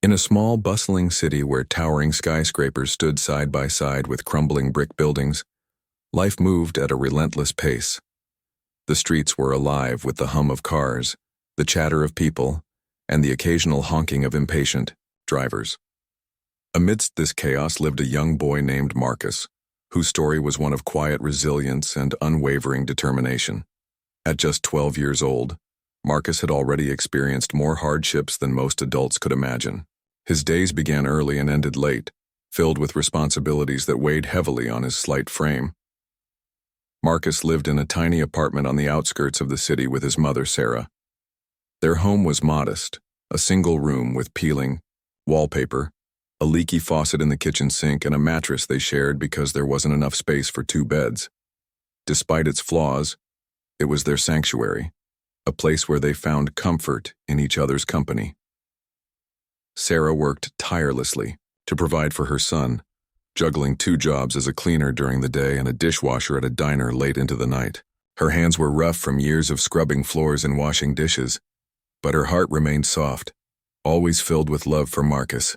In a small, bustling city where towering skyscrapers stood side by side with crumbling brick buildings, life moved at a relentless pace. The streets were alive with the hum of cars, the chatter of people, and the occasional honking of impatient drivers. Amidst this chaos lived a young boy named Marcus, whose story was one of quiet resilience and unwavering determination. At just 12 years old, Marcus had already experienced more hardships than most adults could imagine. His days began early and ended late, filled with responsibilities that weighed heavily on his slight frame. Marcus lived in a tiny apartment on the outskirts of the city with his mother, Sarah. Their home was modest, a single room with peeling wallpaper, a leaky faucet in the kitchen sink, and a mattress they shared because there wasn't enough space for 2 beds. Despite its flaws, it was their sanctuary, a place where they found comfort in each other's company. Sarah worked tirelessly to provide for her son, juggling 2 jobs as a cleaner during the day and a dishwasher at a diner late into the night. Her hands were rough from years of scrubbing floors and washing dishes, but her heart remained soft, always filled with love for Marcus.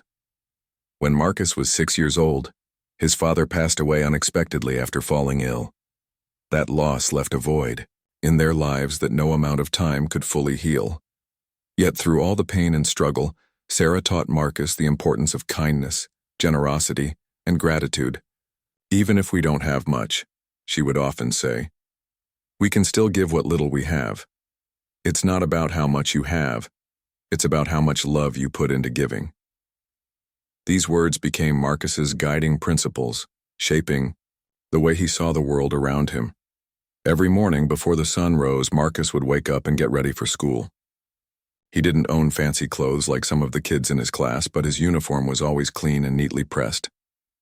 When Marcus was 6 years old, his father passed away unexpectedly after falling ill. That loss left a void in their lives that no amount of time could fully heal. Yet through all the pain and struggle, Sarah taught Marcus the importance of kindness, generosity, and gratitude. Even if we don't have much, she would often say, we can still give what little we have. It's not about how much you have, it's about how much love you put into giving. These words became Marcus's guiding principles, shaping the way he saw the world around him. Every morning before the sun rose, Marcus would wake up and get ready for school. He didn't own fancy clothes like some of the kids in his class, but his uniform was always clean and neatly pressed,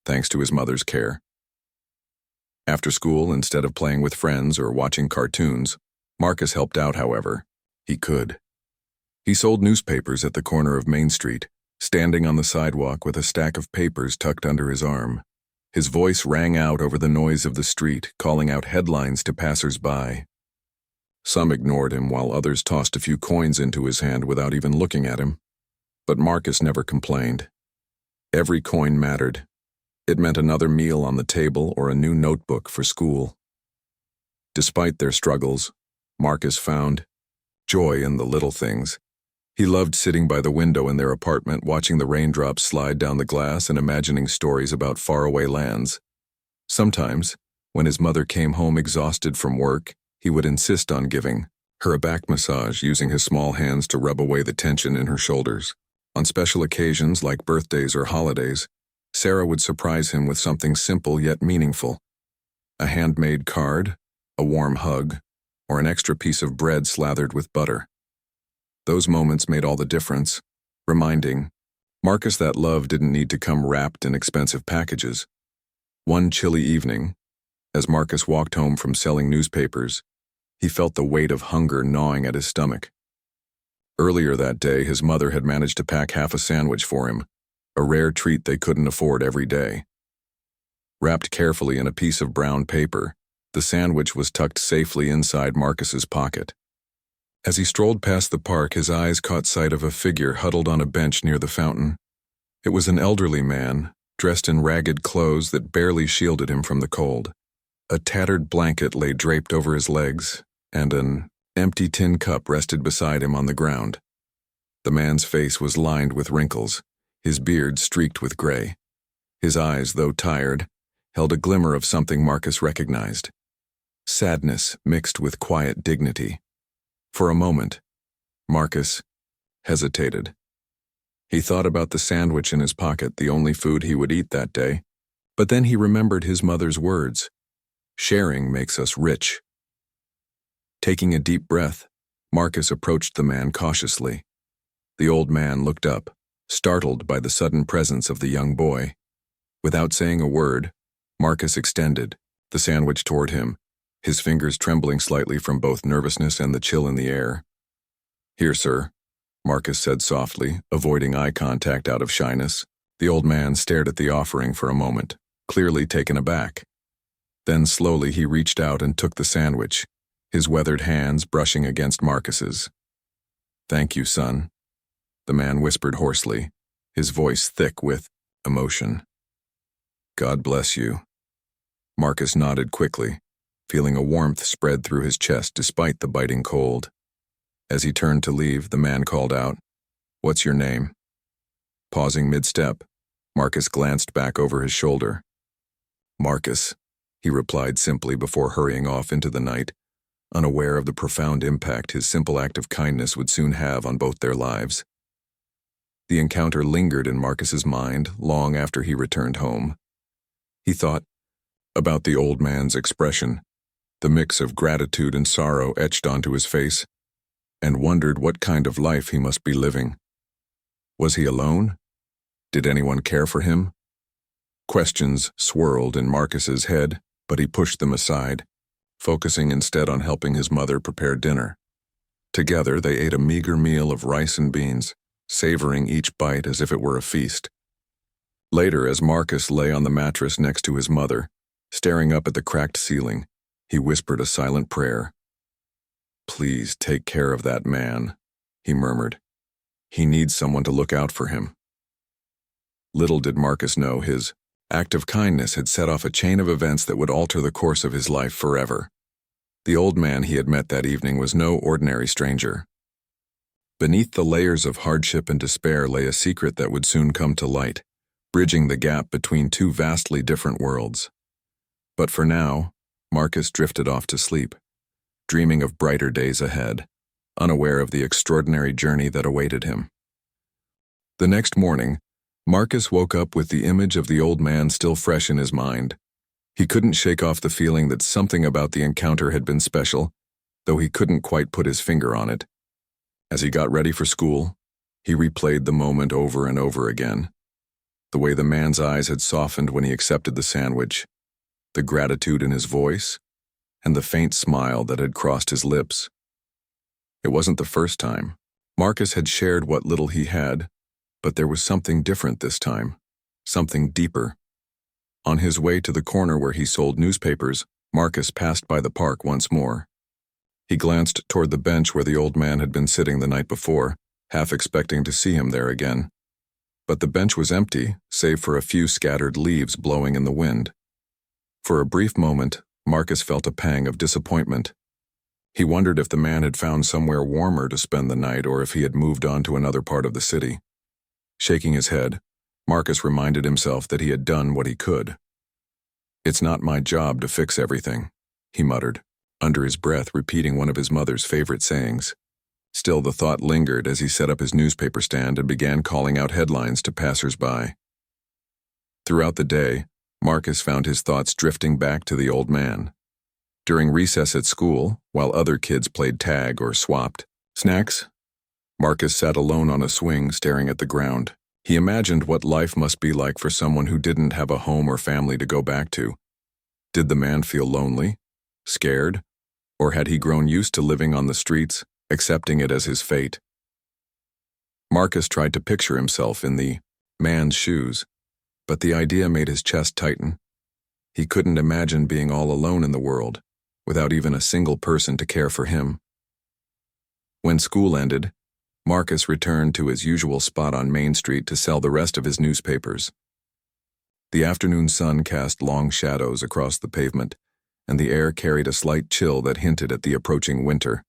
thanks to his mother's care. After school, instead of playing with friends or watching cartoons, Marcus helped out however he could. He sold newspapers at the corner of Main Street, standing on the sidewalk with a stack of papers tucked under his arm. His voice rang out over the noise of the street, calling out headlines to passers-by. Some ignored him while others tossed a few coins into his hand without even looking at him. But Marcus never complained. Every coin mattered. It meant another meal on the table or a new notebook for school. Despite their struggles, Marcus found joy in the little things. He loved sitting by the window in their apartment, watching the raindrops slide down the glass and imagining stories about faraway lands. Sometimes, when his mother came home exhausted from work, he would insist on giving her a back massage, using his small hands to rub away the tension in her shoulders. On special occasions like birthdays or holidays, Sarah would surprise him with something simple yet meaningful: a handmade card, a warm hug, or an extra piece of bread slathered with butter. Those moments made all the difference, reminding Marcus that love didn't need to come wrapped in expensive packages. One chilly evening, as Marcus walked home from selling newspapers, he felt the weight of hunger gnawing at his stomach. Earlier that day, his mother had managed to pack half a sandwich for him, a rare treat they couldn't afford every day. Wrapped carefully in a piece of brown paper, the sandwich was tucked safely inside Marcus's pocket. As he strolled past the park, his eyes caught sight of a figure huddled on a bench near the fountain. It was an elderly man, dressed in ragged clothes that barely shielded him from the cold. A tattered blanket lay draped over his legs, and an empty tin cup rested beside him on the ground. The man's face was lined with wrinkles, his beard streaked with gray. His eyes, though tired, held a glimmer of something Marcus recognized: sadness mixed with quiet dignity. For a moment, Marcus hesitated. He thought about the sandwich in his pocket, the only food he would eat that day, but then he remembered his mother's words: sharing makes us rich. Taking a deep breath, Marcus approached the man cautiously. The old man looked up, startled by the sudden presence of the young boy. Without saying a word, Marcus extended the sandwich toward him, his fingers trembling slightly from both nervousness and the chill in the air. "Here, sir," Marcus said softly, avoiding eye contact out of shyness. The old man stared at the offering for a moment, clearly taken aback. Then slowly he reached out and took the sandwich, his weathered hands brushing against Marcus's. "Thank you, son," the man whispered hoarsely, his voice thick with emotion. God bless you. Marcus nodded quickly, feeling a warmth spread through his chest despite the biting cold. As he turned to leave, the man called out, "What's your name?" Pausing mid-step, Marcus glanced back over his shoulder. "Marcus," he replied simply before hurrying off into the night, unaware of the profound impact his simple act of kindness would soon have on both their lives. The encounter lingered in Marcus's mind long after he returned home. He thought about the old man's expression, the mix of gratitude and sorrow etched onto his face, and wondered what kind of life he must be living. Was he alone? Did anyone care for him? Questions swirled in Marcus's head, but he pushed them aside, focusing instead on helping his mother prepare dinner. Together they ate a meager meal of rice and beans, savoring each bite as if it were a feast. Later, as Marcus lay on the mattress next to his mother, staring up at the cracked ceiling, he whispered a silent prayer. "Please take care of that man," he murmured. "He needs someone to look out for him." Little did Marcus know his act of kindness had set off a chain of events that would alter the course of his life forever. The old man he had met that evening was no ordinary stranger. Beneath the layers of hardship and despair lay a secret that would soon come to light, bridging the gap between two vastly different worlds. But for now, Marcus drifted off to sleep, dreaming of brighter days ahead, unaware of the extraordinary journey that awaited him. The next morning, Marcus woke up with the image of the old man still fresh in his mind. He couldn't shake off the feeling that something about the encounter had been special, though he couldn't quite put his finger on it. As he got ready for school, he replayed the moment over and over again. The way the man's eyes had softened when he accepted the sandwich, the gratitude in his voice, and the faint smile that had crossed his lips. It wasn't the first time. Marcus had shared what little he had, but there was something different this time, something deeper. On his way to the corner where he sold newspapers, Marcus passed by the park once more. He glanced toward the bench where the old man had been sitting the night before, half expecting to see him there again. But the bench was empty, save for a few scattered leaves blowing in the wind. For a brief moment, Marcus felt a pang of disappointment. He wondered if the man had found somewhere warmer to spend the night or if he had moved on to another part of the city. Shaking his head, Marcus reminded himself that he had done what he could. "It's not my job to fix everything," he muttered, under his breath repeating one of his mother's favorite sayings. Still, the thought lingered as he set up his newspaper stand and began calling out headlines to passers-by. Throughout the day, Marcus found his thoughts drifting back to the old man. During recess at school, while other kids played tag or swapped snacks, Marcus sat alone on a swing staring at the ground. He imagined what life must be like for someone who didn't have a home or family to go back to. Did the man feel lonely, scared, or had he grown used to living on the streets, accepting it as his fate? Marcus tried to picture himself in the man's shoes, but the idea made his chest tighten. He couldn't imagine being all alone in the world, without even a single person to care for him. When school ended, Marcus returned to his usual spot on Main Street to sell the rest of his newspapers. The afternoon sun cast long shadows across the pavement, and the air carried a slight chill that hinted at the approaching winter.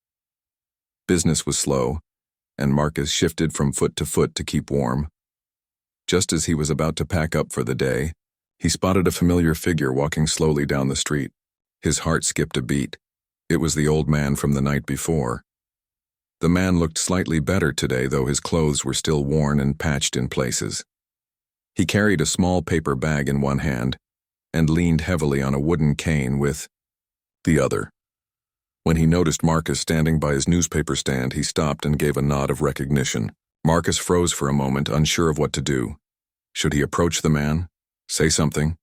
Business was slow, and Marcus shifted from foot to keep warm. Just as he was about to pack up for the day, he spotted a familiar figure walking slowly down the street. His heart skipped a beat. It was the old man from the night before. The man looked slightly better today, though his clothes were still worn and patched in places. He carried a small paper bag in one hand and leaned heavily on a wooden cane with the other. When he noticed Marcus standing by his newspaper stand, he stopped and gave a nod of recognition. Marcus froze for a moment, unsure of what to do. Should he approach the man? Say something?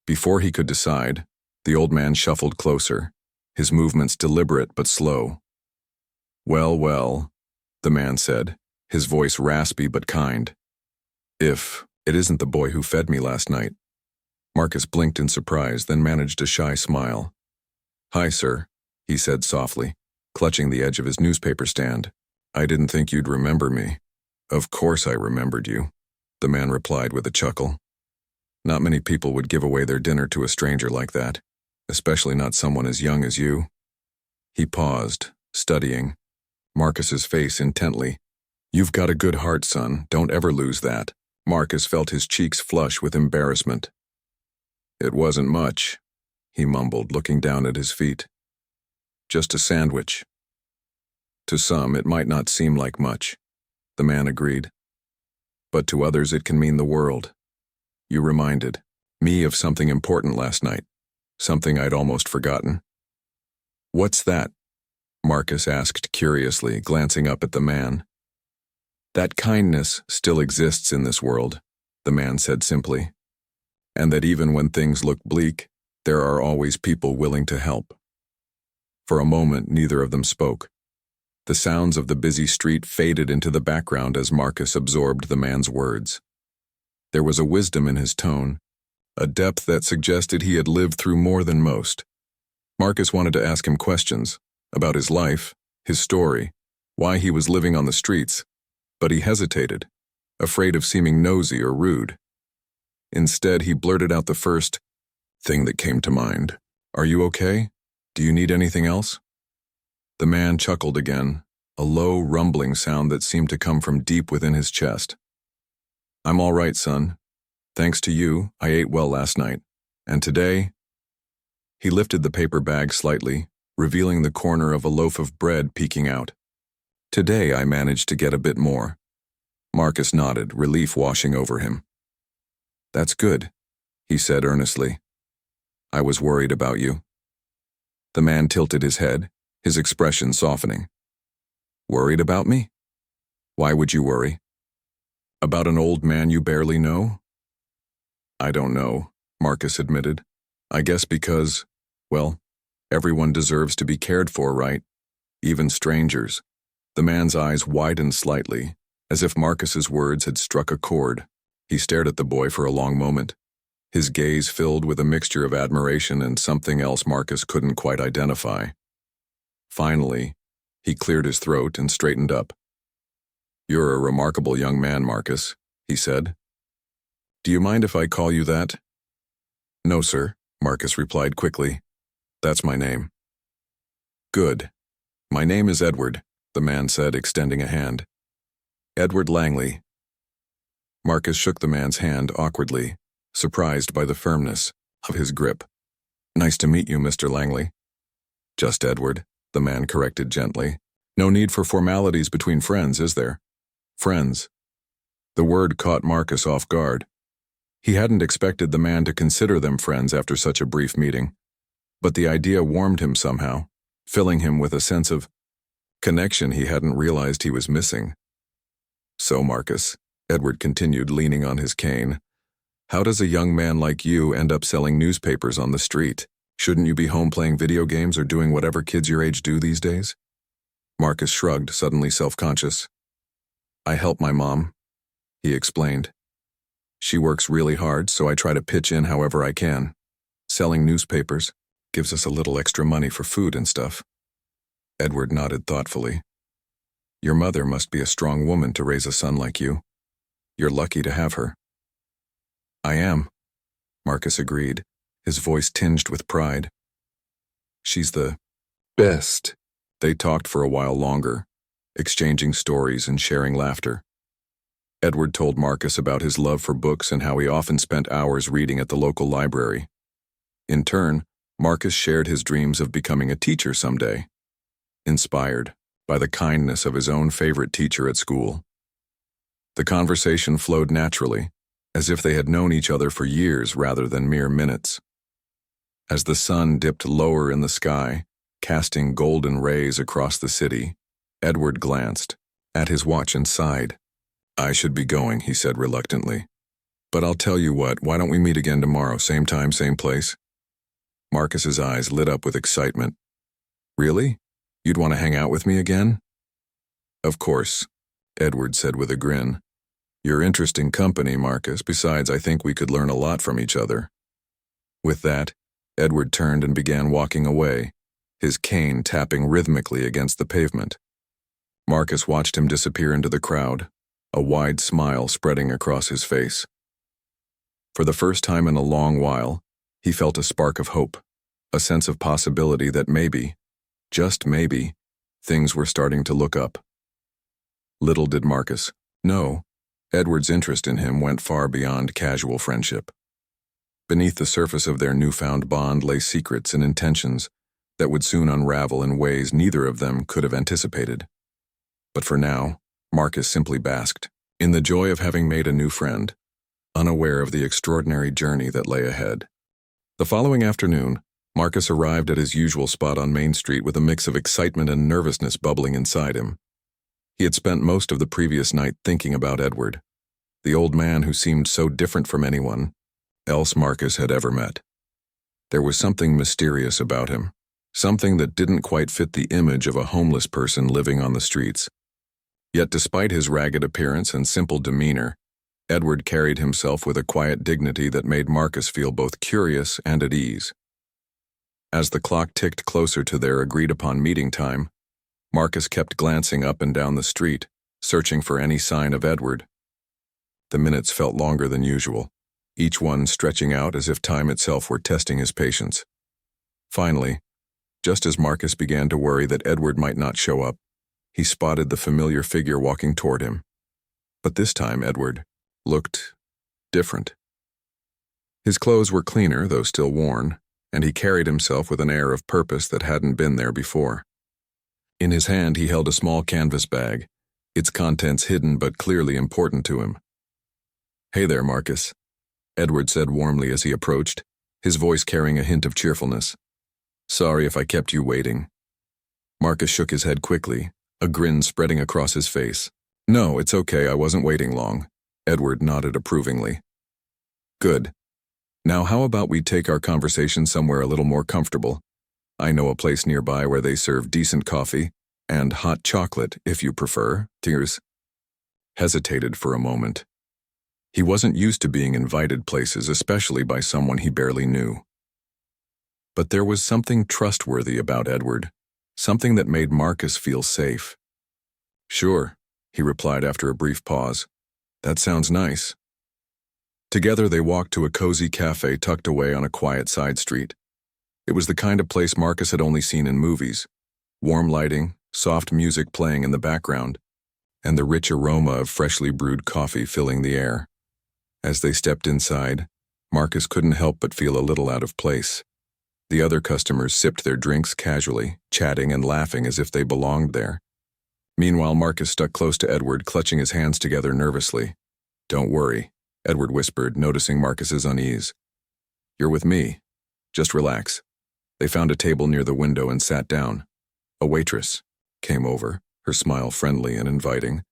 Before he could decide, the old man shuffled closer, his movements deliberate but slow. "Well, well," the man said, his voice raspy but kind. "If it isn't the boy who fed me last night." Marcus blinked in surprise, then managed a shy smile. "Hi, sir," he said softly, clutching the edge of his newspaper stand. "I didn't think you'd remember me." "Of course I remembered you. the man replied with a chuckle. Not many people would give away their dinner to a stranger like that, especially not someone as young as you. He paused, studying Marcus's face intently. You've got a good heart, son. Don't ever lose that. Marcus felt his cheeks flush with embarrassment. It wasn't much, he mumbled, looking down at his feet. Just a sandwich. To some, it might not seem like much, the man agreed. But to others, it can mean the world. You reminded me of something important last night, something I'd almost forgotten. What's that? Marcus asked curiously, glancing up at the man. That kindness still exists in this world, the man said simply, and that even when things look bleak, there are always people willing to help. For a moment, neither of them spoke. The sounds of the busy street faded into the background as Marcus absorbed the man's words. There was a wisdom in his tone, a depth that suggested he had lived through more than most. Marcus wanted to ask him questions about his life, his story, why he was living on the streets, but he hesitated, afraid of seeming nosy or rude. Instead, he blurted out the first thing that came to mind. Are you okay? Do you need anything else? The man chuckled again, a low, rumbling sound that seemed to come from deep within his chest. I'm all right, son. Thanks to you, I ate well last night. And today? He lifted the paper bag slightly, revealing the corner of a loaf of bread peeking out. Today I managed to get a bit more. Marcus nodded, relief washing over him. That's good, he said earnestly. I was worried about you. The man tilted his head, his expression softening. Worried about me? Why would you worry? About an old man you barely know? I don't know, Marcus admitted. I guess because, well, everyone deserves to be cared for, right? Even strangers. The man's eyes widened slightly, as if Marcus's words had struck a chord. He stared at the boy for a long moment, his gaze filled with a mixture of admiration and something else Marcus couldn't quite identify. Finally, he cleared his throat and straightened up. You're a remarkable young man, Marcus, he said. Do you mind if I call you that? No, sir, Marcus replied quickly. That's my name. Good. My name is Edward, the man said, extending a hand. Edward Langley. Marcus shook the man's hand awkwardly, surprised by the firmness of his grip. Nice to meet you, Mr. Langley. Just Edward, the man corrected gently. No need for formalities between friends, is there? Friends. The word caught Marcus off guard. He hadn't expected the man to consider them friends after such a brief meeting, but the idea warmed him somehow, filling him with a sense of connection he hadn't realized he was missing. So, Marcus, Edward continued, leaning on his cane, how does a young man like you end up selling newspapers on the street? Shouldn't you be home playing video games or doing whatever kids your age do these days? Marcus shrugged, suddenly self-conscious. I help my mom, he explained. She works really hard, so I try to pitch in however I can. Selling newspapers gives us a little extra money for food and stuff. Edward nodded thoughtfully. Your mother must be a strong woman to raise a son like you. You're lucky to have her. I am, Marcus agreed, his voice tinged with pride. She's the best. They talked for a while longer, exchanging stories and sharing laughter. Edward told Marcus about his love for books and how he often spent hours reading at the local library. In turn, Marcus shared his dreams of becoming a teacher someday, inspired by the kindness of his own favorite teacher at school. The conversation flowed naturally, as if they had known each other for years rather than mere minutes. As the sun dipped lower in the sky, casting golden rays across the city, Edward glanced at his watch and sighed. I should be going, he said reluctantly. But I'll tell you what, why don't we meet again tomorrow, same time, same place? Marcus's eyes lit up with excitement. Really? You'd want to hang out with me again? Of course, Edward said with a grin. You're interesting company, Marcus. Besides, I think we could learn a lot from each other. With that, Edward turned and began walking away, his cane tapping rhythmically against the pavement. Marcus watched him disappear into the crowd, a wide smile spreading across his face. For the first time in a long while, he felt a spark of hope, a sense of possibility that maybe, just maybe, things were starting to look up. Little did Marcus know, Edward's interest in him went far beyond casual friendship. Beneath the surface of their newfound bond lay secrets and intentions that would soon unravel in ways neither of them could have anticipated. But for now, Marcus simply basked in the joy of having made a new friend, unaware of the extraordinary journey that lay ahead. The following afternoon, Marcus arrived at his usual spot on Main Street with a mix of excitement and nervousness bubbling inside him. He had spent most of the previous night thinking about Edward, the old man who seemed so different from anyone else Marcus had ever met. There was something mysterious about him, something that didn't quite fit the image of a homeless person living on the streets. Yet despite his ragged appearance and simple demeanor, Edward carried himself with a quiet dignity that made Marcus feel both curious and at ease. As the clock ticked closer to their agreed-upon meeting time, Marcus kept glancing up and down the street, searching for any sign of Edward. The minutes felt longer than usual, each one stretching out as if time itself were testing his patience. Finally, just as Marcus began to worry that Edward might not show up, he spotted the familiar figure walking toward him. But this time Edward looked different. His clothes were cleaner, though still worn, and he carried himself with an air of purpose that hadn't been there before. In his hand he held a small canvas bag, its contents hidden but clearly important to him. "Hey there, Marcus," Edward said warmly as he approached, his voice carrying a hint of cheerfulness. "Sorry if I kept you waiting." Marcus shook his head quickly, a grin spreading across his face. "No, it's okay, I wasn't waiting long," Edward nodded approvingly. "Good. Now how about we take our conversation somewhere a little more comfortable? I know a place nearby where they serve decent coffee, and hot chocolate, if you prefer." Tears hesitated for a moment. He wasn't used to being invited places, especially by someone he barely knew. But there was something trustworthy about Edward, something that made Marcus feel safe. "Sure," he replied after a brief pause. "That sounds nice." Together they walked to a cozy cafe tucked away on a quiet side street. It was the kind of place Marcus had only seen in movies. Warm lighting, soft music playing in the background, and the rich aroma of freshly brewed coffee filling the air. As they stepped inside, Marcus couldn't help but feel a little out of place. The other customers sipped their drinks casually, chatting and laughing as if they belonged there. Meanwhile, Marcus stuck close to Edward, clutching his hands together nervously. "Don't worry," Edward whispered, noticing Marcus's unease. "You're with me. Just relax." They found a table near the window and sat down. A waitress came over, her smile friendly and inviting.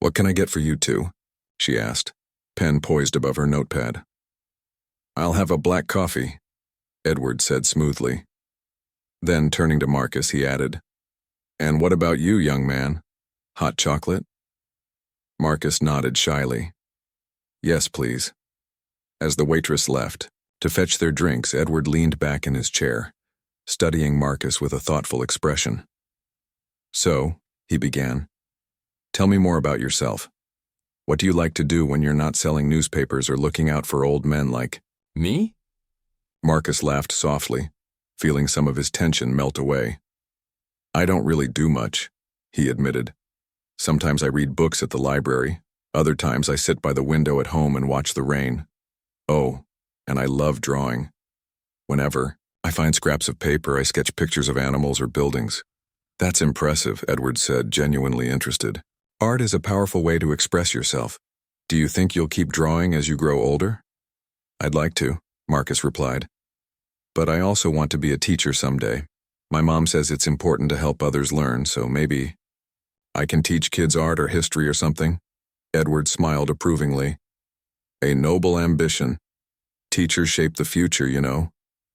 "What can I get for you two?" she asked, pen poised above her notepad. "I'll have a black coffee," Edward said smoothly. Then, turning to Marcus, he added, "And what about you, young man? Hot chocolate?" Marcus nodded shyly. "Yes, please." As the waitress left, to fetch their drinks, Edward leaned back in his chair, studying Marcus with a thoughtful expression. "So," he began, "tell me more about yourself. What do you like to do when you're not selling newspapers or looking out for old men like me?" Marcus laughed softly, feeling some of his tension melt away. "I don't really do much," he admitted. "Sometimes I read books at the library. Other times I sit by the window at home and watch the rain. Oh, and I love drawing. Whenever I find scraps of paper, I sketch pictures of animals or buildings." "That's impressive," Edward said, genuinely interested. "Art is a powerful way to express yourself. Do you think you'll keep drawing as you grow older?" "I'd like to," Marcus replied. "But I also want to be a teacher someday. My mom says it's important to help others learn, so maybe I can teach kids art or history or something." Edward smiled approvingly. "A noble ambition. Teachers shape the future, you know.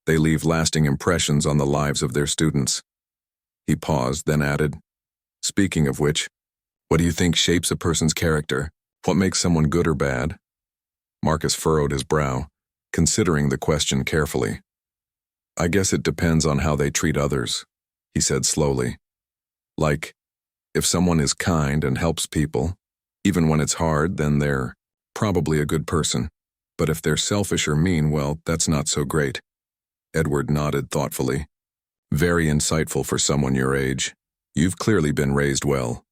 They leave lasting impressions on the lives of their students." He paused, then added, "Speaking of which, what do you think shapes a person's character? What makes someone good or bad?" Marcus furrowed his brow, considering the question carefully. "I guess it depends on how they treat others," he said slowly. "Like, if someone is kind and helps people, Even when it's hard, then they're probably a good person. But if they're selfish or mean, well, that's not so great. Edward nodded thoughtfully. Very insightful for someone your age. You've clearly been raised well.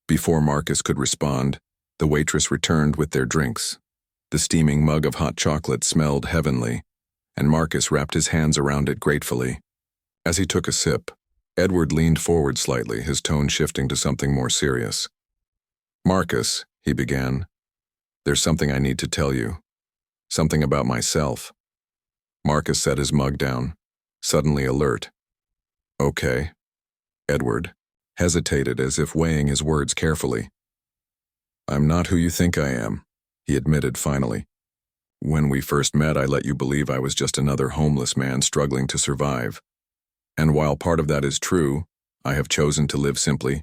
Before Marcus could respond, the waitress returned with their drinks. The steaming mug of hot chocolate smelled heavenly, and Marcus wrapped his hands around it gratefully. As he took a sip, Edward leaned forward slightly, his tone shifting to something more serious. Marcus, he began, there's something I need to tell you. Something about myself. Marcus set his mug down, suddenly alert. Okay. Edward hesitated as if weighing his words carefully. I'm not who you think I am, he admitted finally. When we first met, I let you believe I was just another homeless man struggling to survive. And while part of that is true, I have chosen to live simply.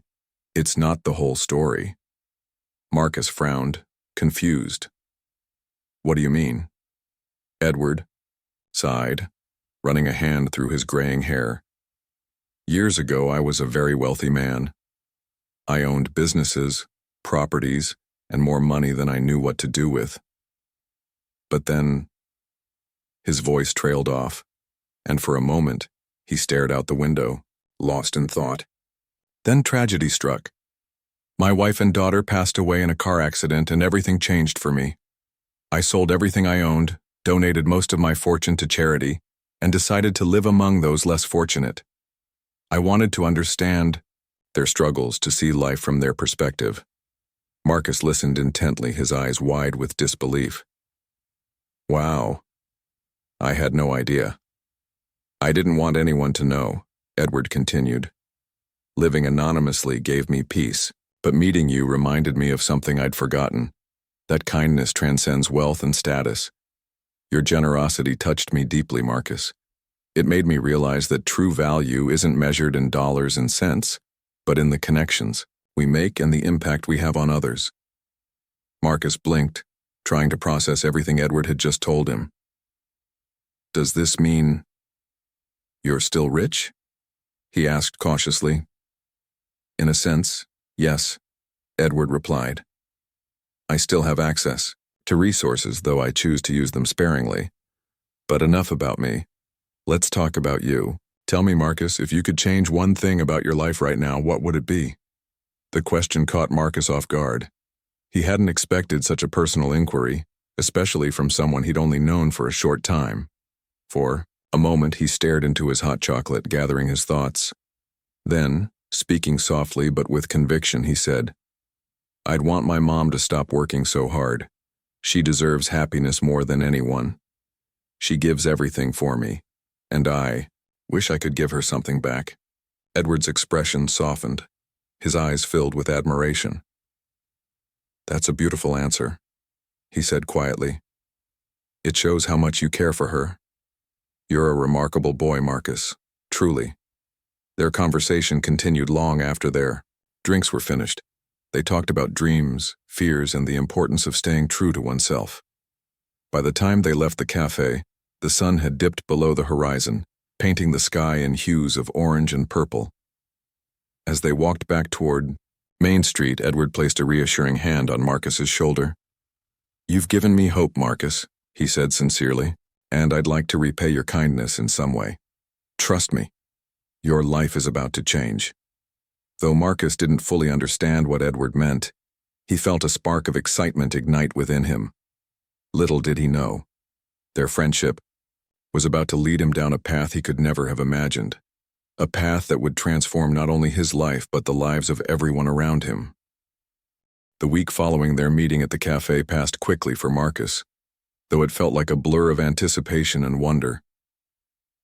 It's not the whole story. Marcus frowned, confused. What do you mean? Edward sighed, running a hand through his graying hair. Years ago, I was a very wealthy man. I owned businesses, properties, and more money than I knew what to do with. But then, his voice trailed off, and for a moment, he stared out the window, lost in thought. Then tragedy struck. My wife and daughter passed away in a car accident, and everything changed for me. I sold everything I owned, donated most of my fortune to charity, and decided to live among those less fortunate. I wanted to understand their struggles, to see life from their perspective. Marcus listened intently, his eyes wide with disbelief. Wow. I had no idea. I didn't want anyone to know, Edward continued. Living anonymously gave me peace, but meeting you reminded me of something I'd forgotten. That kindness transcends wealth and status. Your generosity touched me deeply, Marcus. It made me realize that true value isn't measured in dollars and cents, but in the connections we make and the impact we have on others. Marcus blinked, trying to process everything Edward had just told him. Does this mean you're still rich? He asked cautiously. In a sense, yes, Edward replied. I still have access to resources, though I choose to use them sparingly. But enough about me. Let's talk about you. Tell me, Marcus, if you could change one thing about your life right now, what would it be? The question caught Marcus off guard. He hadn't expected such a personal inquiry, especially from someone he'd only known for a short time. For a moment he stared into his hot chocolate, gathering his thoughts. Then, speaking softly but with conviction, he said, I'd want my mom to stop working so hard. She deserves happiness more than anyone. She gives everything for me, and I wish I could give her something back. Edward's expression softened, his eyes filled with admiration. That's a beautiful answer, he said quietly. It shows how much you care for her. You're a remarkable boy, Marcus, truly. Their conversation continued long after their drinks were finished. They talked about dreams, fears, and the importance of staying true to oneself. By the time they left the cafe, the sun had dipped below the horizon, painting the sky in hues of orange and purple. As they walked back toward Main Street, Edward placed a reassuring hand on Marcus's shoulder. You've given me hope, Marcus, he said sincerely, and I'd like to repay your kindness in some way. Trust me, your life is about to change. Though Marcus didn't fully understand what Edward meant, he felt a spark of excitement ignite within him. Little did he know, their friendship was about to lead him down a path he could never have imagined, a path that would transform not only his life but the lives of everyone around him. The week following their meeting at the cafe passed quickly for Marcus, though it felt like a blur of anticipation and wonder.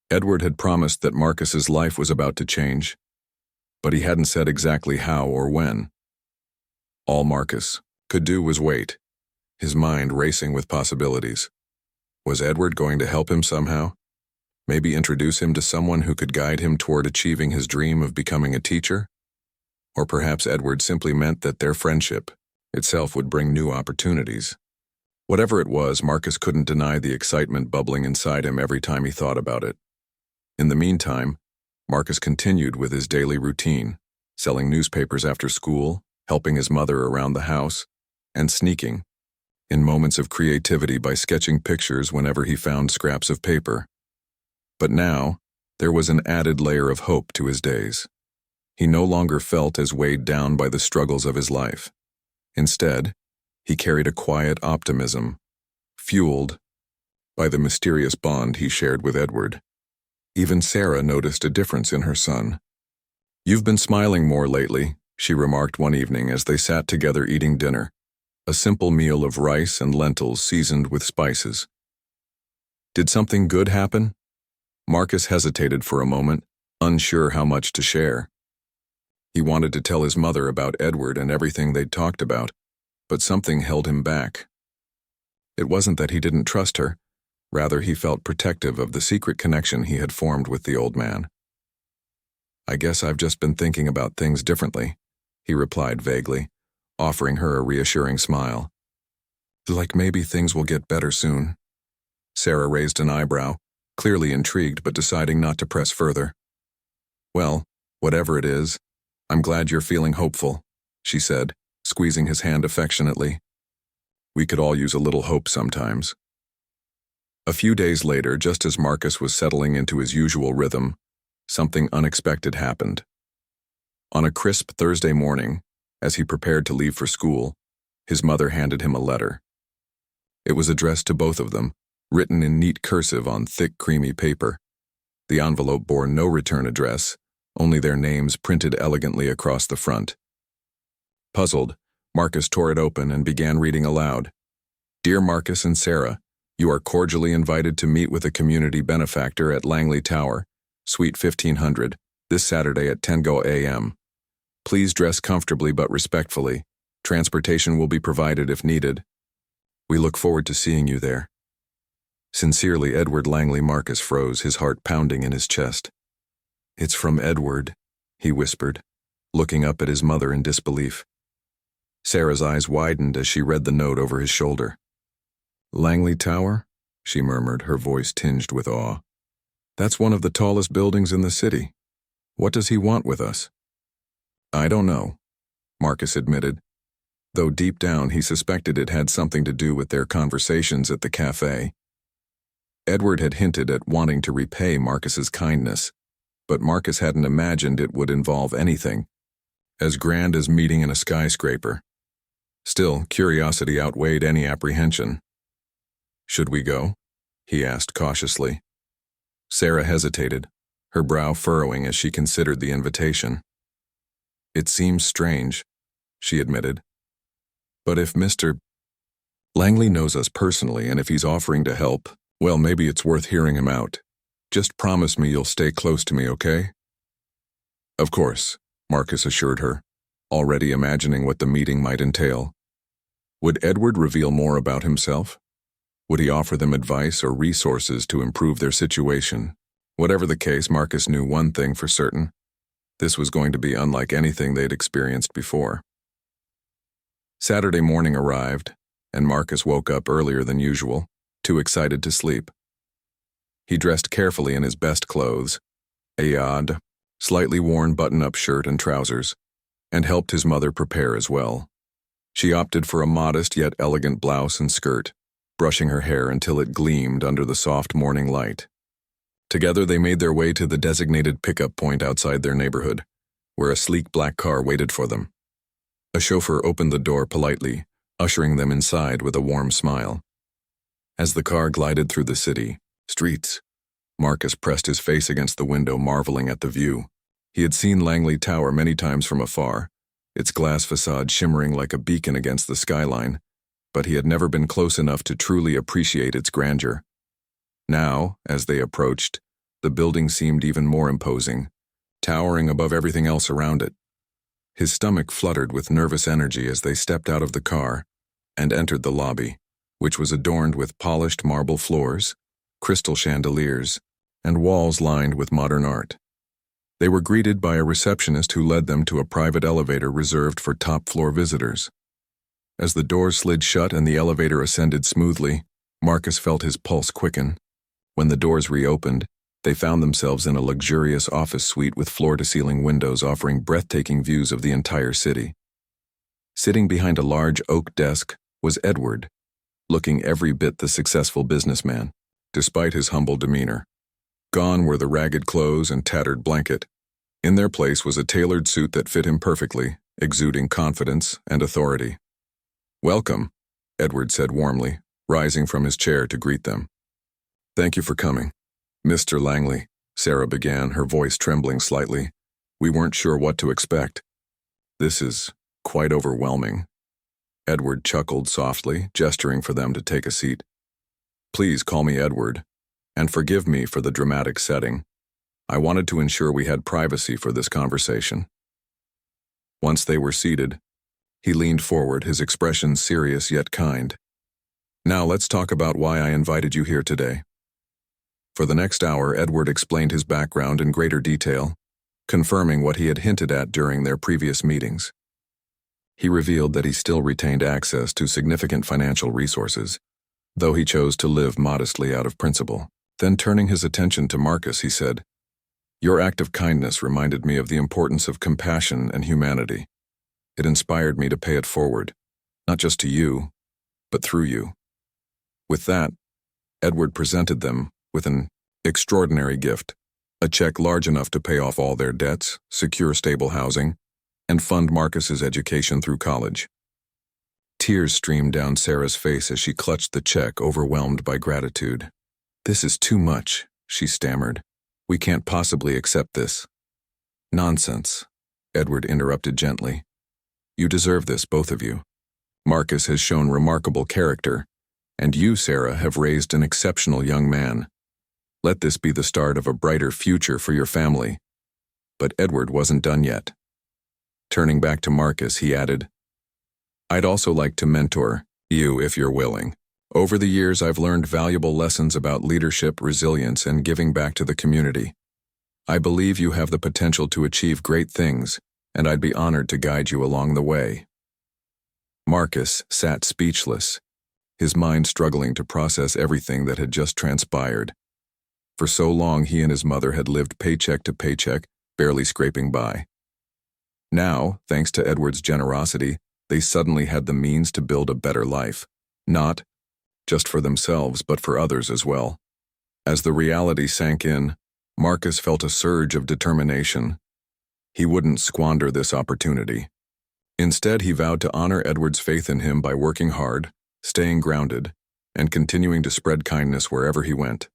Edward had promised that Marcus's life was about to change, but he hadn't said exactly how or when. All Marcus could do was wait, his mind racing with possibilities. Was Edward going to help him somehow? Maybe introduce him to someone who could guide him toward achieving his dream of becoming a teacher? Or perhaps Edward simply meant that their friendship itself would bring new opportunities. Whatever it was, Marcus couldn't deny the excitement bubbling inside him every time he thought about it. In the meantime, Marcus continued with his daily routine, selling newspapers after school, helping his mother around the house, and sneaking, in moments of creativity by sketching pictures whenever he found scraps of paper. But now, there was an added layer of hope to his days. He no longer felt as weighed down by the struggles of his life. Instead, he carried a quiet optimism, fueled by the mysterious bond he shared with Edward. Even Sarah noticed a difference in her son. "You've been smiling more lately," she remarked one evening as they sat together eating dinner, a simple meal of rice and lentils seasoned with spices. "Did something good happen?" Marcus hesitated for a moment, unsure how much to share. He wanted to tell his mother about Edward and everything they'd talked about, but something held him back. It wasn't that he didn't trust her, rather he felt protective of the secret connection he had formed with the old man. "I guess I've just been thinking about things differently," he replied vaguely, offering her a reassuring smile. "Like maybe things will get better soon." Sarah raised an eyebrow, clearly intrigued but deciding not to press further. "Well, whatever it is, I'm glad you're feeling hopeful," she said, squeezing his hand affectionately. "We could all use a little hope sometimes." A few days later, just as Marcus was settling into his usual rhythm, something unexpected happened. On a crisp Thursday morning, as he prepared to leave for school, his mother handed him a letter. It was addressed to both of them, written in neat cursive on thick, creamy paper. The envelope bore no return address, only their names printed elegantly across the front. Puzzled, Marcus tore it open and began reading aloud. "Dear Marcus and Sarah, you are cordially invited to meet with a community benefactor at Langley Tower, Suite 1500, this Saturday at 10 a.m. Please dress comfortably but respectfully. Transportation will be provided if needed. We look forward to seeing you there. Sincerely, Edward Langley." Marcus froze, his heart pounding in his chest. "It's from Edward," he whispered, looking up at his mother in disbelief. Sarah's eyes widened as she read the note over his shoulder. "Langley Tower?" she murmured, her voice tinged with awe. "That's one of the tallest buildings in the city. What does he want with us?" "I don't know," Marcus admitted, though deep down he suspected it had something to do with their conversations at the cafe. Edward had hinted at wanting to repay Marcus's kindness, but Marcus hadn't imagined it would involve anything as grand as meeting in a skyscraper. Still, curiosity outweighed any apprehension. "Should we go?" he asked cautiously. Sarah hesitated, her brow furrowing as she considered the invitation. "It seems strange," she admitted. "But if Mr. Langley knows us personally and if he's offering to help, well, maybe it's worth hearing him out. Just promise me you'll stay close to me, okay?" "Of course," Marcus assured her, already imagining what the meeting might entail. Would Edward reveal more about himself? Would he offer them advice or resources to improve their situation? Whatever the case, Marcus knew one thing for certain. This was going to be unlike anything they'd experienced before. Saturday morning arrived, and Marcus woke up earlier than usual, too excited to sleep. He dressed carefully in his best clothes, a odd, slightly worn button-up shirt and trousers, and helped his mother prepare as well. She opted for a modest yet elegant blouse and skirt, brushing her hair until it gleamed under the soft morning light. Together they made their way to the designated pickup point outside their neighborhood, where a sleek black car waited for them. A chauffeur opened the door politely, ushering them inside with a warm smile. As the car glided through the city streets, Marcus pressed his face against the window, marveling at the view. He had seen Langley Tower many times from afar, its glass facade shimmering like a beacon against the skyline, but he had never been close enough to truly appreciate its grandeur. Now, as they approached, the building seemed even more imposing, towering above everything else around it. His stomach fluttered with nervous energy as they stepped out of the car and entered the lobby, which was adorned with polished marble floors, crystal chandeliers, and walls lined with modern art. They were greeted by a receptionist who led them to a private elevator reserved for top-floor visitors. As the doors slid shut and the elevator ascended smoothly, Marcus felt his pulse quicken. When the doors reopened, they found themselves in a luxurious office suite with floor-to-ceiling windows offering breathtaking views of the entire city. Sitting behind a large oak desk was Edward, looking every bit the successful businessman, despite his humble demeanor. Gone were the ragged clothes and tattered blanket. In their place was a tailored suit that fit him perfectly, exuding confidence and authority. "Welcome," Edward said warmly, rising from his chair to greet them. "Thank you for coming. Mr. Langley," Sarah began, her voice trembling slightly. "We weren't sure what to expect. This is quite overwhelming." Edward chuckled softly, gesturing for them to take a seat. "Please call me Edward, and forgive me for the dramatic setting. I wanted to ensure we had privacy for this conversation." Once they were seated, he leaned forward, his expression serious yet kind. "Now let's talk about why I invited you here today." For the next hour, Edward explained his background in greater detail, confirming what he had hinted at during their previous meetings. He revealed that he still retained access to significant financial resources, though he chose to live modestly out of principle. Then turning his attention to Marcus, he said, "Your act of kindness reminded me of the importance of compassion and humanity. It inspired me to pay it forward, not just to you, but through you." With that, Edward presented them with an extraordinary gift, a check large enough to pay off all their debts, secure stable housing, and fund Marcus's education through college. Tears streamed down Sarah's face as she clutched the check, overwhelmed by gratitude. "This is too much," she stammered. "We can't possibly accept this." "Nonsense," Edward interrupted gently. "You deserve this, both of you. Marcus has shown remarkable character, and you, Sarah, have raised an exceptional young man. Let this be the start of a brighter future for your family." But Edward wasn't done yet. Turning back to Marcus, he added, "I'd also like to mentor you if you're willing. Over the years, I've learned valuable lessons about leadership, resilience, and giving back to the community. I believe you have the potential to achieve great things, and I'd be honored to guide you along the way." Marcus sat speechless, his mind struggling to process everything that had just transpired. For so long, he and his mother had lived paycheck to paycheck, barely scraping by. Now, thanks to Edward's generosity, they suddenly had the means to build a better life, not just for themselves, but for others as well. As the reality sank in, Marcus felt a surge of determination. He wouldn't squander this opportunity. Instead, he vowed to honor Edward's faith in him by working hard, staying grounded, and continuing to spread kindness wherever he went.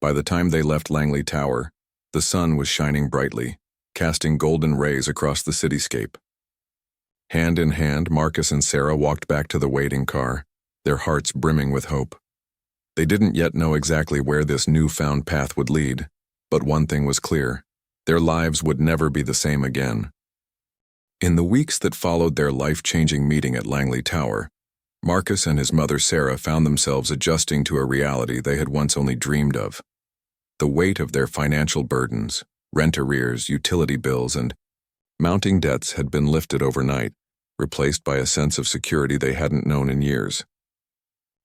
By the time they left Langley Tower, the sun was shining brightly, casting golden rays across the cityscape. Hand in hand, Marcus and Sarah walked back to the waiting car, their hearts brimming with hope. They didn't yet know exactly where this newfound path would lead, but one thing was clear: their lives would never be the same again. In the weeks that followed their life-changing meeting at Langley Tower, Marcus and his mother Sarah found themselves adjusting to a reality they had once only dreamed of. The weight of their financial burdens, rent arrears, utility bills, and mounting debts had been lifted overnight, replaced by a sense of security they hadn't known in years.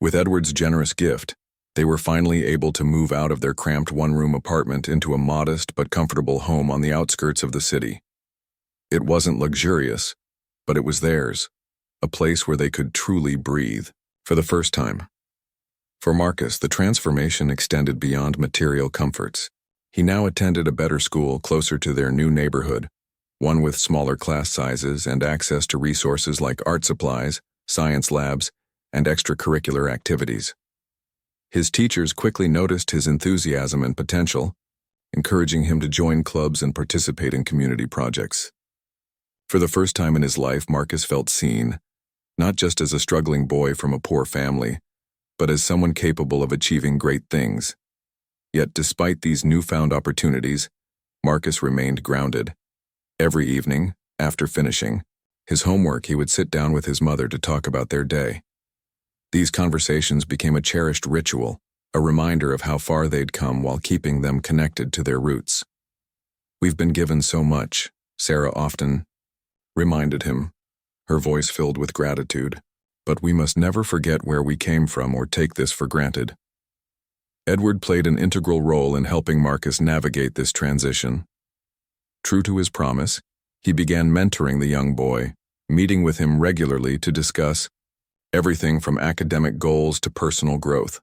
With Edward's generous gift, they were finally able to move out of their cramped one-room apartment into a modest but comfortable home on the outskirts of the city. It wasn't luxurious, but it was theirs, a place where they could truly breathe, for the first time. For Marcus, the transformation extended beyond material comforts. He now attended a better school closer to their new neighborhood, one with smaller class sizes and access to resources like art supplies, science labs, and extracurricular activities. His teachers quickly noticed his enthusiasm and potential, encouraging him to join clubs and participate in community projects. For the first time in his life, Marcus felt seen, not just as a struggling boy from a poor family, but as someone capable of achieving great things. Yet despite these newfound opportunities, Marcus remained grounded. Every evening, after finishing his homework, he would sit down with his mother to talk about their day. These conversations became a cherished ritual, a reminder of how far they'd come while keeping them connected to their roots. "We've been given so much," Sarah often reminded him, her voice filled with gratitude, "but we must never forget where we came from or take this for granted." Edward played an integral role in helping Marcus navigate this transition. True to his promise, he began mentoring the young boy, meeting with him regularly to discuss everything from academic goals to personal growth.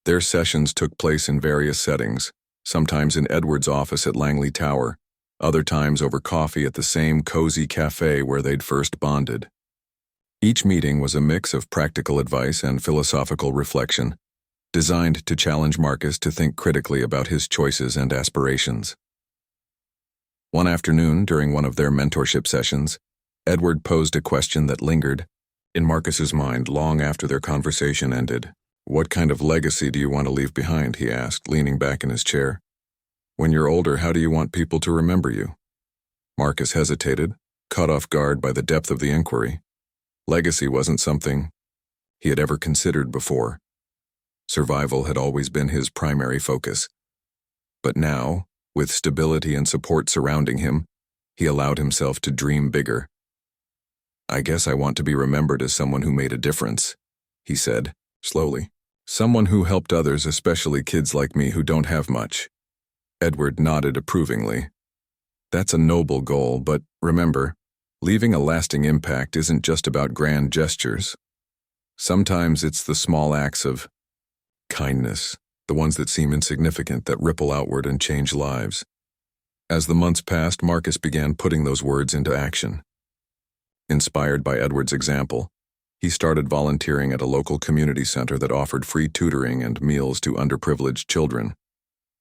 Their sessions took place in various settings, sometimes in Edward's office at Langley Tower, other times over coffee at the same cozy cafe where they'd first bonded. Each meeting was a mix of practical advice and philosophical reflection, designed to challenge Marcus to think critically about his choices and aspirations. One afternoon, during one of their mentorship sessions, Edward posed a question that lingered in Marcus's mind long after their conversation ended. "What kind of legacy do you want to leave behind?" he asked, leaning back in his chair. "When you're older, how do you want people to remember you?" Marcus hesitated, caught off guard by the depth of the inquiry. Legacy wasn't something he had ever considered before. Survival had always been his primary focus. But now, with stability and support surrounding him, he allowed himself to dream bigger. "I guess I want to be remembered as someone who made a difference," he said, slowly. "Someone who helped others, especially kids like me who don't have much." Edward nodded approvingly. "That's a noble goal, but remember, leaving a lasting impact isn't just about grand gestures. Sometimes it's the small acts of kindness, the ones that seem insignificant, that ripple outward and change lives." As the months passed, Marcus began putting those words into action. Inspired by Edward's example, he started volunteering at a local community center that offered free tutoring and meals to underprivileged children.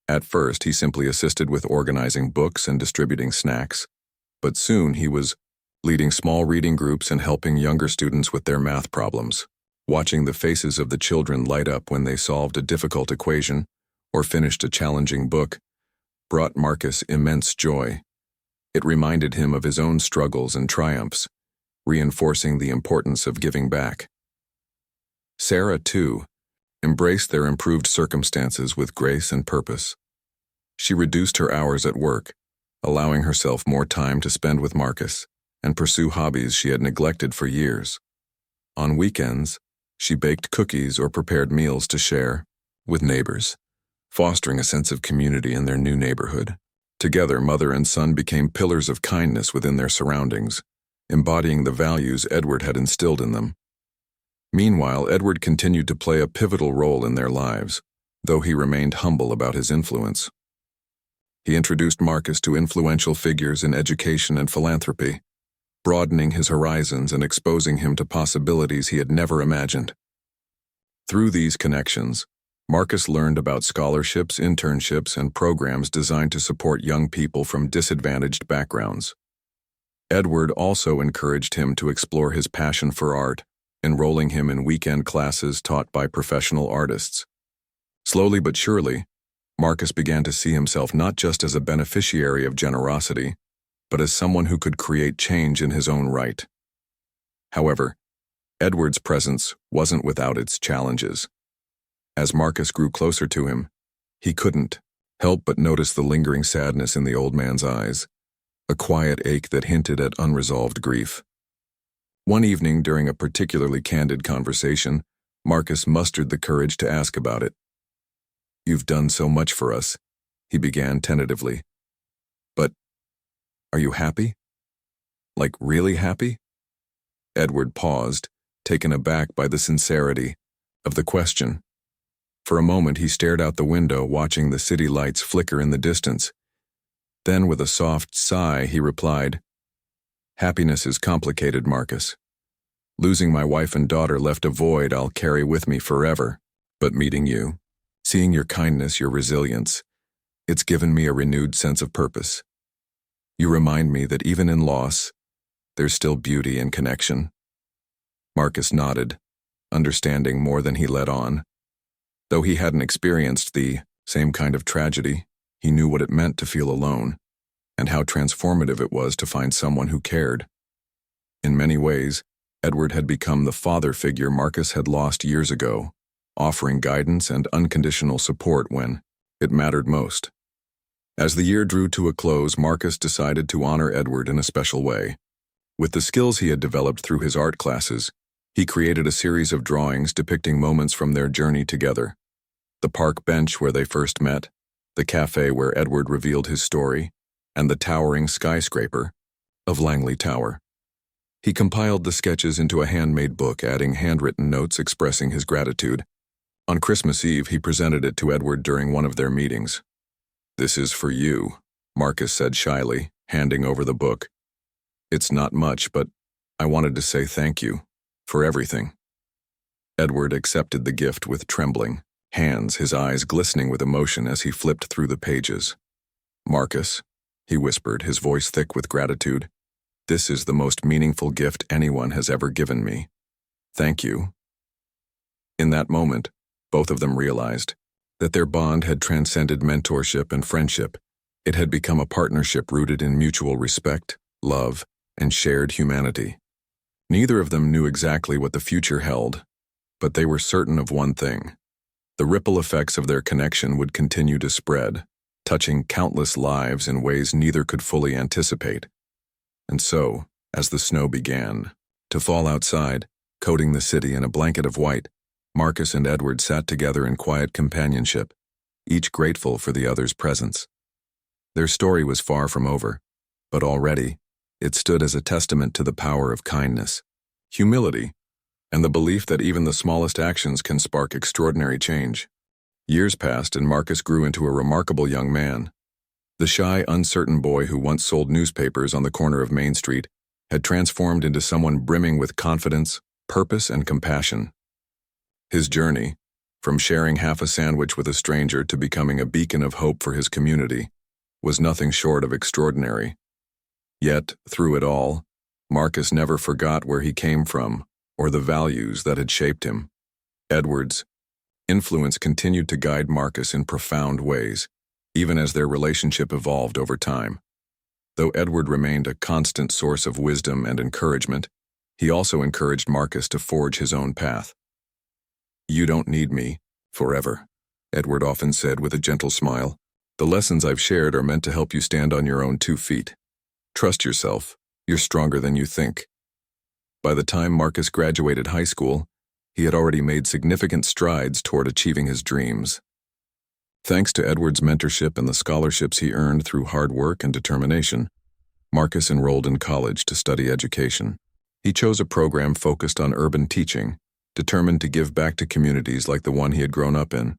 At first, he simply assisted with organizing books and distributing snacks, but soon he was leading small reading groups and helping younger students with their math problems. Watching the faces of the children light up when they solved a difficult equation or finished a challenging book brought Marcus immense joy. It reminded him of his own struggles and triumphs, reinforcing the importance of giving back. Sarah, too, embraced their improved circumstances with grace and purpose. She reduced her hours at work, allowing herself more time to spend with Marcus and pursue hobbies she had neglected for years. On weekends, she baked cookies or prepared meals to share with neighbors, fostering a sense of community in their new neighborhood. Together, mother and son became pillars of kindness within their surroundings, embodying the values Edward had instilled in them. Meanwhile, Edward continued to play a pivotal role in their lives, though he remained humble about his influence. He introduced Marcus to influential figures in education and philanthropy, broadening his horizons and exposing him to possibilities he had never imagined. Through these connections, Marcus learned about scholarships, internships, and programs designed to support young people from disadvantaged backgrounds. Edward also encouraged him to explore his passion for art, enrolling him in weekend classes taught by professional artists. Slowly but surely, Marcus began to see himself not just as a beneficiary of generosity, but as someone who could create change in his own right. However, Edward's presence wasn't without its challenges. As Marcus grew closer to him, he couldn't help but notice the lingering sadness in the old man's eyes, a quiet ache that hinted at unresolved grief. One evening, during a particularly candid conversation, Marcus mustered the courage to ask about it. "You've done so much for us," he began tentatively. "But are you happy? Like, really happy?" Edward paused, taken aback by the sincerity of the question. For a moment, he stared out the window, watching the city lights flicker in the distance. Then, with a soft sigh, he replied, "Happiness is complicated, Marcus. Losing my wife and daughter left a void I'll carry with me forever. But meeting you, seeing your kindness, your resilience, it's given me a renewed sense of purpose. You remind me that even in loss, there's still beauty in connection." Marcus nodded, understanding more than he let on. Though he hadn't experienced the same kind of tragedy, he knew what it meant to feel alone, and how transformative it was to find someone who cared. In many ways, Edward had become the father figure Marcus had lost years ago, offering guidance and unconditional support when it mattered most. As the year drew to a close, Marcus decided to honor Edward in a special way. With the skills he had developed through his art classes, he created a series of drawings depicting moments from their journey together. The park bench where they first met, the cafe where Edward revealed his story, and the towering skyscraper of Langley Tower. He compiled the sketches into a handmade book, adding handwritten notes expressing his gratitude. On Christmas Eve, he presented it to Edward during one of their meetings. "This is for you," Marcus said shyly, handing over the book. "It's not much, but I wanted to say thank you for everything." Edward accepted the gift with trembling hands, his eyes glistening with emotion as he flipped through the pages. "Marcus," he whispered, his voice thick with gratitude, "this is the most meaningful gift anyone has ever given me. Thank you." In that moment, both of them realized that their bond had transcended mentorship and friendship. It had become a partnership rooted in mutual respect, love, and shared humanity. Neither of them knew exactly what the future held, but they were certain of one thing. The ripple effects of their connection would continue to spread, touching countless lives in ways neither could fully anticipate. And so, as the snow began to fall outside, coating the city in a blanket of white, Marcus and Edward sat together in quiet companionship, each grateful for the other's presence. Their story was far from over, but already it stood as a testament to the power of kindness, humility, and the belief that even the smallest actions can spark extraordinary change. Years passed and Marcus grew into a remarkable young man. The shy, uncertain boy who once sold newspapers on the corner of Main Street had transformed into someone brimming with confidence, purpose, and compassion. His journey, from sharing half a sandwich with a stranger to becoming a beacon of hope for his community, was nothing short of extraordinary. Yet, through it all, Marcus never forgot where he came from or the values that had shaped him. Edward's influence continued to guide Marcus in profound ways, even as their relationship evolved over time. Though Edward remained a constant source of wisdom and encouragement, he also encouraged Marcus to forge his own path. "You don't need me forever," Edward often said with a gentle smile. "The lessons I've shared are meant to help you stand on your own 2 feet. Trust yourself. You're stronger than you think." By the time Marcus graduated high school, he had already made significant strides toward achieving his dreams. Thanks to Edward's mentorship and the scholarships he earned through hard work and determination, Marcus enrolled in college to study education. He chose a program focused on urban teaching, determined to give back to communities like the one he had grown up in.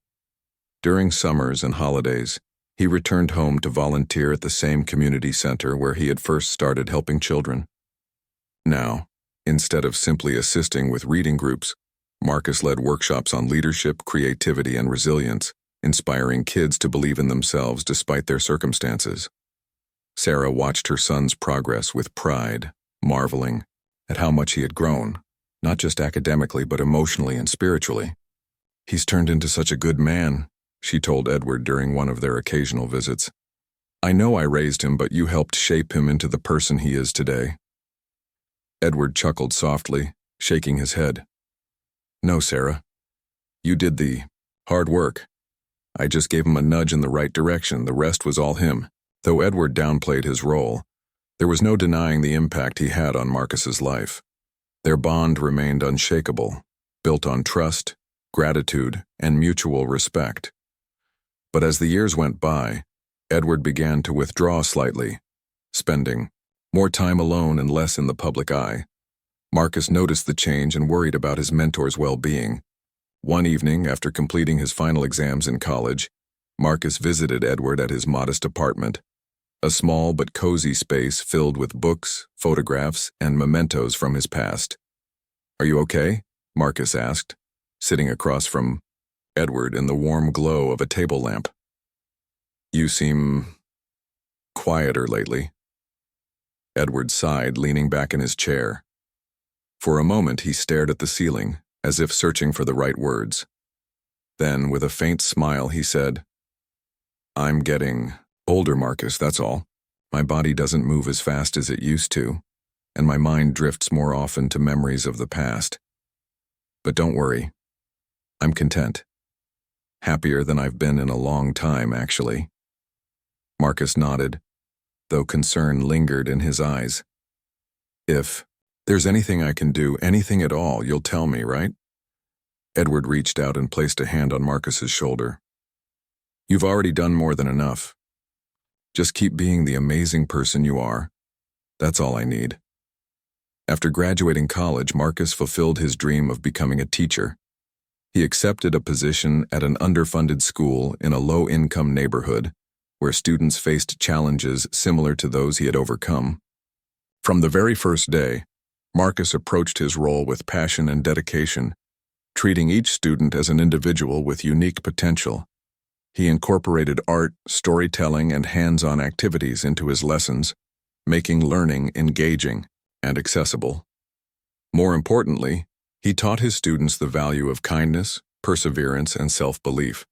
During summers and holidays, he returned home to volunteer at the same community center where he had first started helping children. Now, instead of simply assisting with reading groups, Marcus led workshops on leadership, creativity, and resilience, inspiring kids to believe in themselves despite their circumstances. Sarah watched her son's progress with pride, marveling at how much he had grown, not just academically but emotionally and spiritually. "He's turned into such a good man," she told Edward during one of their occasional visits. "I know I raised him, but you helped shape him into the person he is today." Edward chuckled softly, shaking his head. "No, Sarah. You did the hard work. I just gave him a nudge in the right direction. The rest was all him." Though Edward downplayed his role, there was no denying the impact he had on Marcus's life. Their bond remained unshakable, built on trust, gratitude, and mutual respect. But as the years went by, Edward began to withdraw slightly, spending more time alone and less in the public eye. Marcus noticed the change and worried about his mentor's well-being. One evening, after completing his final exams in college, Marcus visited Edward at his modest apartment, a small but cozy space filled with books, photographs, and mementos from his past. "Are you okay?" Marcus asked, sitting across from Edward in the warm glow of a table lamp. "You seem quieter lately." Edward sighed, leaning back in his chair. For a moment he stared at the ceiling, as if searching for the right words. Then, with a faint smile, he said, "I'm getting older, Marcus, that's all. My body doesn't move as fast as it used to, and my mind drifts more often to memories of the past. But don't worry. I'm content. Happier than I've been in a long time, actually." Marcus nodded, though concern lingered in his eyes. "If there's anything I can do, anything at all, you'll tell me, right?" Edward reached out and placed a hand on Marcus's shoulder. "You've already done more than enough. Just keep being the amazing person you are. That's all I need." After graduating college, Marcus fulfilled his dream of becoming a teacher. He accepted a position at an underfunded school in a low-income neighborhood where students faced challenges similar to those he had overcome. From the very first day, Marcus approached his role with passion and dedication, treating each student as an individual with unique potential. He incorporated art, storytelling, and hands-on activities into his lessons, making learning engaging and accessible. More importantly, he taught his students the value of kindness, perseverance, and self-belief.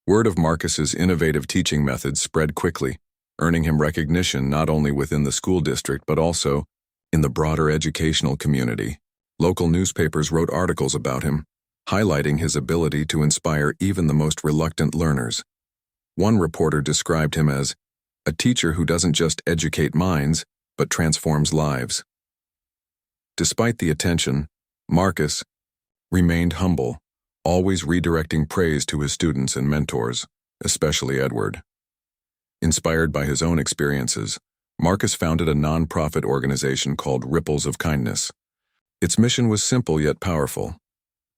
Word of Marcus's innovative teaching methods spread quickly, earning him recognition not only within the school district but also in the broader educational community. Local newspapers wrote articles about him, highlighting his ability to inspire even the most reluctant learners. One reporter described him as a teacher who doesn't just educate minds, but transforms lives. Despite the attention, Marcus remained humble, always redirecting praise to his students and mentors, especially Edward. Inspired by his own experiences, Marcus founded a nonprofit organization called Ripples of Kindness. Its mission was simple yet powerful: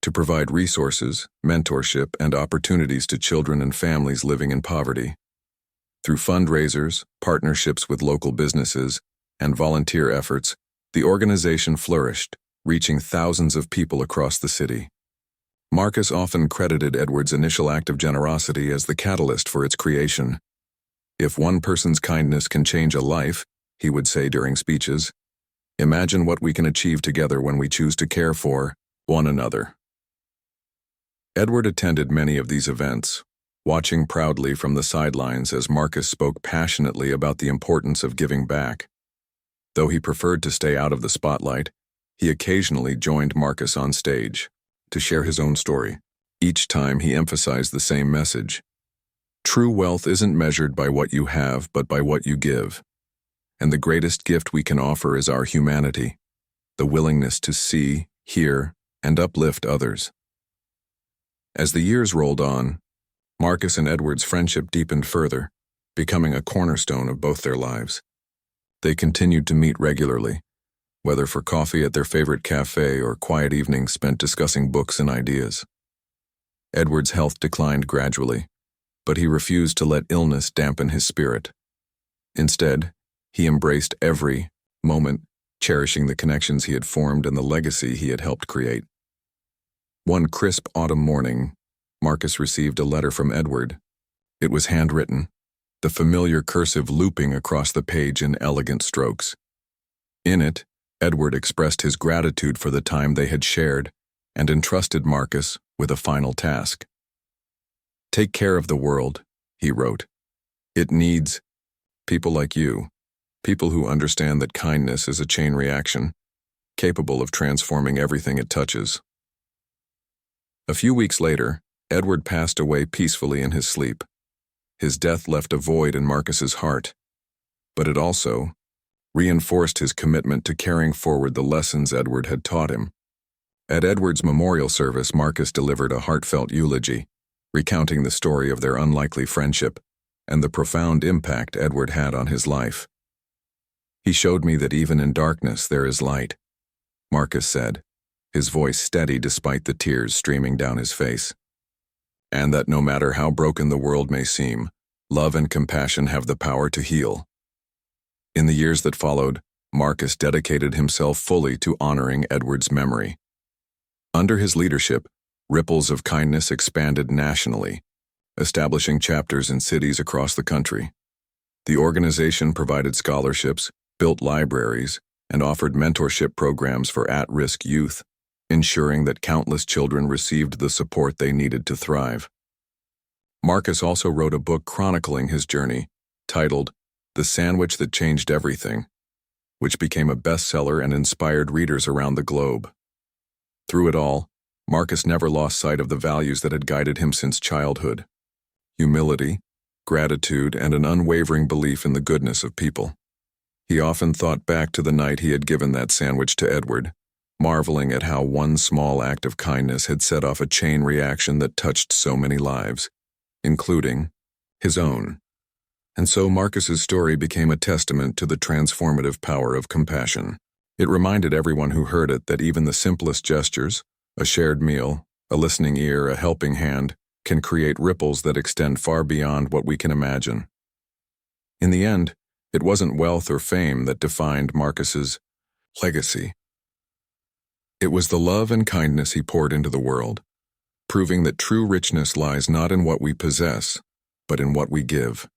to provide resources, mentorship, and opportunities to children and families living in poverty. Through fundraisers, partnerships with local businesses, and volunteer efforts, the organization flourished, reaching thousands of people across the city. Marcus often credited Edward's initial act of generosity as the catalyst for its creation. "If one person's kindness can change a life," he would say during speeches, "imagine what we can achieve together when we choose to care for one another." Edward attended many of these events, watching proudly from the sidelines as Marcus spoke passionately about the importance of giving back. Though he preferred to stay out of the spotlight, he occasionally joined Marcus on stage to share his own story. Each time he emphasized the same message: true wealth isn't measured by what you have, but by what you give. And the greatest gift we can offer is our humanity, the willingness to see, hear, and uplift others. As the years rolled on, Marcus and Edward's friendship deepened further, becoming a cornerstone of both their lives. They continued to meet regularly, whether for coffee at their favorite cafe or quiet evenings spent discussing books and ideas. Edward's health declined gradually, but he refused to let illness dampen his spirit. Instead, he embraced every moment, cherishing the connections he had formed and the legacy he had helped create. One crisp autumn morning, Marcus received a letter from Edward. It was handwritten, the familiar cursive looping across the page in elegant strokes. In it, Edward expressed his gratitude for the time they had shared and entrusted Marcus with a final task. "Take care of the world," he wrote. "It needs people like you, people who understand that kindness is a chain reaction, capable of transforming everything it touches." A few weeks later, Edward passed away peacefully in his sleep. His death left a void in Marcus's heart, but it also reinforced his commitment to carrying forward the lessons Edward had taught him. At Edward's memorial service, Marcus delivered a heartfelt eulogy, recounting the story of their unlikely friendship and the profound impact Edward had on his life. "He showed me that even in darkness there is light," Marcus said, his voice steady despite the tears streaming down his face. "And that no matter how broken the world may seem, love and compassion have the power to heal." In the years that followed, Marcus dedicated himself fully to honoring Edward's memory. Under his leadership, Ripples of Kindness expanded nationally, establishing chapters in cities across the country. The organization provided scholarships, built libraries, and offered mentorship programs for at-risk youth, ensuring that countless children received the support they needed to thrive. Marcus also wrote a book chronicling his journey, titled "The Sandwich That Changed Everything," which became a bestseller and inspired readers around the globe. Through it all, Marcus never lost sight of the values that had guided him since childhood: humility, gratitude, and an unwavering belief in the goodness of people. He often thought back to the night he had given that sandwich to Edward, marveling at how one small act of kindness had set off a chain reaction that touched so many lives, including his own. And so Marcus's story became a testament to the transformative power of compassion. It reminded everyone who heard it that even the simplest gestures, a shared meal, a listening ear, a helping hand, can create ripples that extend far beyond what we can imagine. In the end, it wasn't wealth or fame that defined Marcus's legacy. It was the love and kindness he poured into the world, proving that true richness lies not in what we possess, but in what we give.